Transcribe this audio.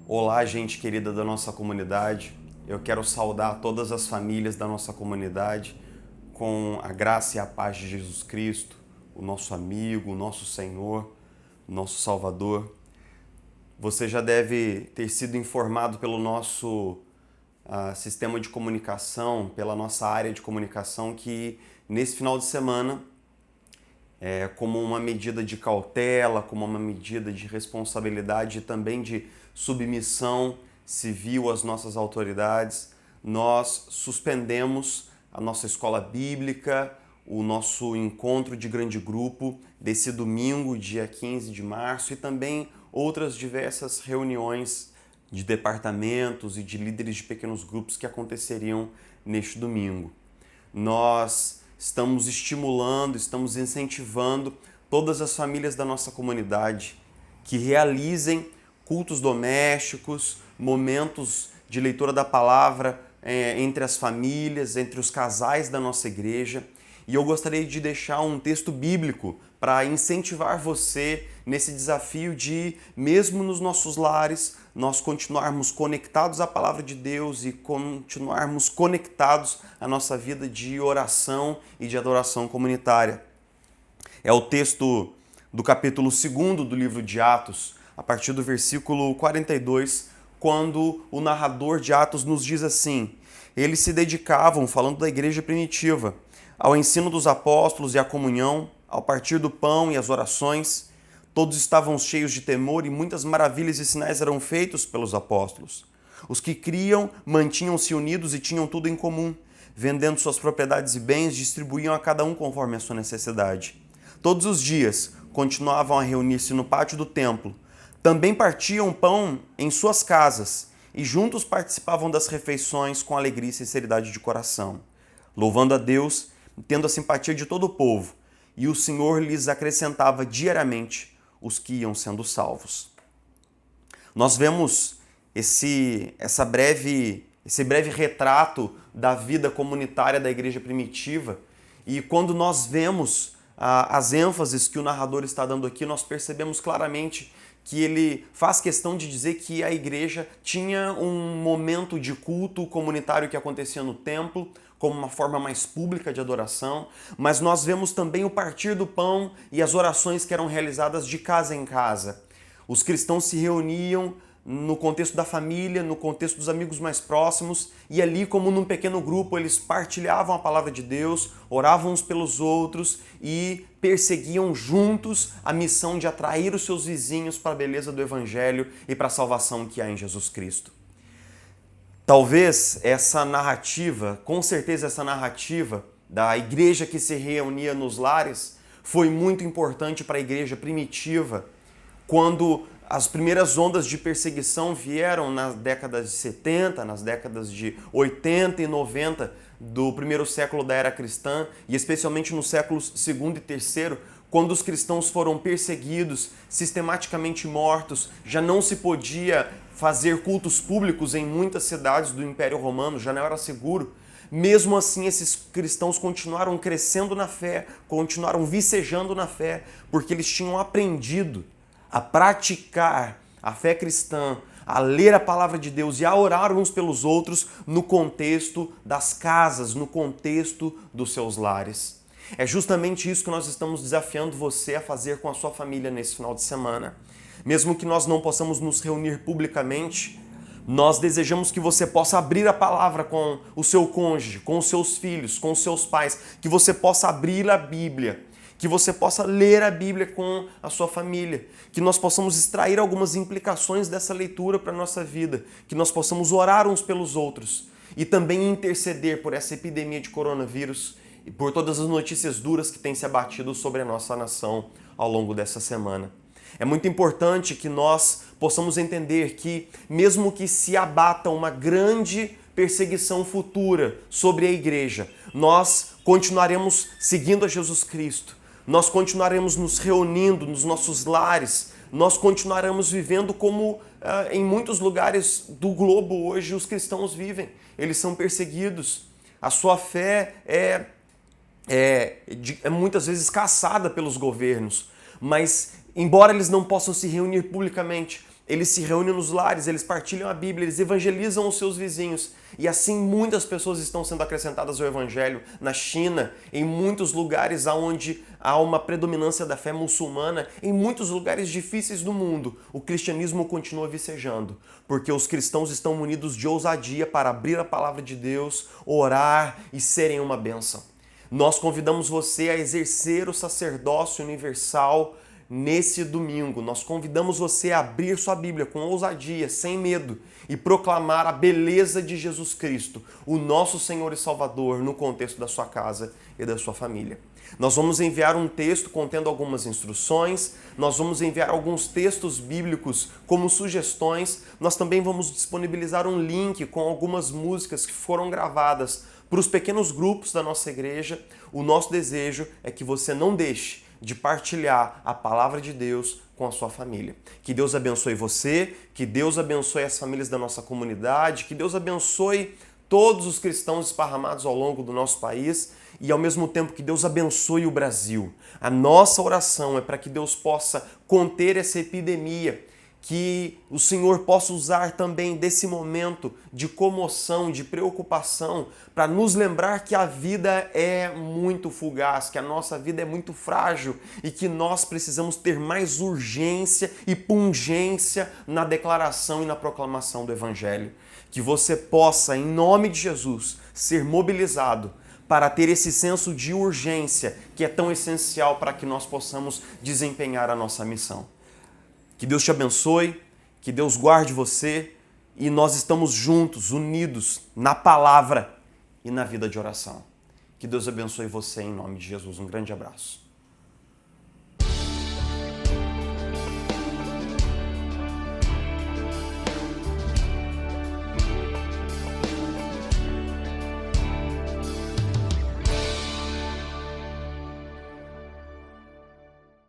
Olá, gente querida da nossa comunidade. Eu quero saudar todas as famílias da nossa comunidade com a graça e a paz de Jesus Cristo, o nosso amigo, o nosso Senhor, o nosso Salvador. Você já deve ter sido informado pelo nosso sistema de comunicação, pela nossa área de comunicação, que nesse final de semana, como uma medida de cautela, como uma medida de responsabilidade e também de submissão civil às nossas autoridades, nós suspendemos a nossa escola bíblica, o nosso encontro de grande grupo desse domingo, dia 15 de março, e também outras diversas reuniões de departamentos e de líderes de pequenos grupos que aconteceriam neste domingo. Nós estamos estimulando, estamos incentivando todas as famílias da nossa comunidade que realizem cultos domésticos, momentos de leitura da palavra entre as famílias, entre os casais da nossa igreja. E eu gostaria de deixar um texto bíblico para incentivar você nesse desafio de, mesmo nos nossos lares, nós continuarmos conectados à palavra de Deus e continuarmos conectados à nossa vida de oração e de adoração comunitária. É o texto do capítulo 2 do livro de Atos, a partir do versículo 42, quando o narrador de Atos nos diz assim: eles se dedicavam, falando da igreja primitiva, ao ensino dos apóstolos e à comunhão, ao partir do pão e às orações. Todos estavam cheios de temor e muitas maravilhas e sinais eram feitos pelos apóstolos. Os que criam mantinham-se unidos e tinham tudo em comum. Vendendo suas propriedades e bens, distribuíam a cada um conforme a sua necessidade. Todos os dias continuavam a reunir-se no pátio do templo. Também partiam pão em suas casas e juntos participavam das refeições com alegria e sinceridade de coração, louvando a Deus, tendo a simpatia de todo o povo, e o Senhor lhes acrescentava diariamente os que iam sendo salvos. Nós vemos esse breve retrato da vida comunitária da igreja primitiva, e quando nós vemos as ênfases que o narrador está dando aqui, nós percebemos claramente que ele faz questão de dizer que a igreja tinha um momento de culto comunitário que acontecia no templo, como uma forma mais pública de adoração, mas nós vemos também o partir do pão e as orações que eram realizadas de casa em casa. Os cristãos se reuniam no contexto da família, no contexto dos amigos mais próximos, e ali, como num pequeno grupo, eles partilhavam a palavra de Deus, oravam uns pelos outros e perseguiam juntos a missão de atrair os seus vizinhos para a beleza do Evangelho e para a salvação que há em Jesus Cristo. Talvez essa narrativa, com certeza essa narrativa da igreja que se reunia nos lares, foi muito importante para a igreja primitiva, quando as primeiras ondas de perseguição vieram nas décadas de 70, nas décadas de 80 e 90 do primeiro século da era cristã, e especialmente nos séculos segundo e terceiro, quando os cristãos foram perseguidos, sistematicamente mortos, já não se podia fazer cultos públicos em muitas cidades do Império Romano, já não era seguro. Mesmo assim, esses cristãos continuaram crescendo na fé, continuaram vicejando na fé, porque eles tinham aprendido a praticar a fé cristã, a ler a palavra de Deus e a orar uns pelos outros no contexto das casas, no contexto dos seus lares. É justamente isso que nós estamos desafiando você a fazer com a sua família nesse final de semana. Mesmo que nós não possamos nos reunir publicamente, nós desejamos que você possa abrir a palavra com o seu cônjuge, com os seus filhos, com os seus pais, que você possa abrir a Bíblia, que você possa ler a Bíblia com a sua família, que nós possamos extrair algumas implicações dessa leitura para a nossa vida, que nós possamos orar uns pelos outros e também interceder por essa epidemia de coronavírus e por todas as notícias duras que têm se abatido sobre a nossa nação ao longo dessa semana. É muito importante que nós possamos entender que, mesmo que se abata uma grande perseguição futura sobre a igreja, nós continuaremos seguindo a Jesus Cristo. Nós continuaremos nos reunindo nos nossos lares, nós continuaremos vivendo como em muitos lugares do globo hoje os cristãos vivem. Eles são perseguidos. A sua fé é muitas vezes caçada pelos governos, mas embora eles não possam se reunir publicamente, eles se reúnem nos lares, eles partilham a Bíblia, eles evangelizam os seus vizinhos. E assim muitas pessoas estão sendo acrescentadas ao Evangelho. Na China, em muitos lugares onde há uma predominância da fé muçulmana, em muitos lugares difíceis do mundo, o cristianismo continua vicejando. Porque os cristãos estão munidos de ousadia para abrir a palavra de Deus, orar e serem uma bênção. Nós convidamos você a exercer o sacerdócio universal nesse domingo. Nós convidamos você a abrir sua Bíblia com ousadia, sem medo, e proclamar a beleza de Jesus Cristo, o nosso Senhor e Salvador, no contexto da sua casa e da sua família. Nós vamos enviar um texto contendo algumas instruções, nós vamos enviar alguns textos bíblicos como sugestões, nós também vamos disponibilizar um link com algumas músicas que foram gravadas para os pequenos grupos da nossa igreja. O nosso desejo é que você não deixe de partilhar a palavra de Deus com a sua família. Que Deus abençoe você, que Deus abençoe as famílias da nossa comunidade, que Deus abençoe todos os cristãos esparramados ao longo do nosso país e, ao mesmo tempo, que Deus abençoe o Brasil. A nossa oração é para que Deus possa conter essa epidemia, que o Senhor possa usar também desse momento de comoção, de preocupação, para nos lembrar que a vida é muito fugaz, que a nossa vida é muito frágil e que nós precisamos ter mais urgência e pungência na declaração e na proclamação do Evangelho. Que você possa, em nome de Jesus, ser mobilizado para ter esse senso de urgência que é tão essencial para que nós possamos desempenhar a nossa missão. Que Deus te abençoe, que Deus guarde você e nós estamos juntos, unidos na palavra e na vida de oração. Que Deus abençoe você em nome de Jesus. Um grande abraço.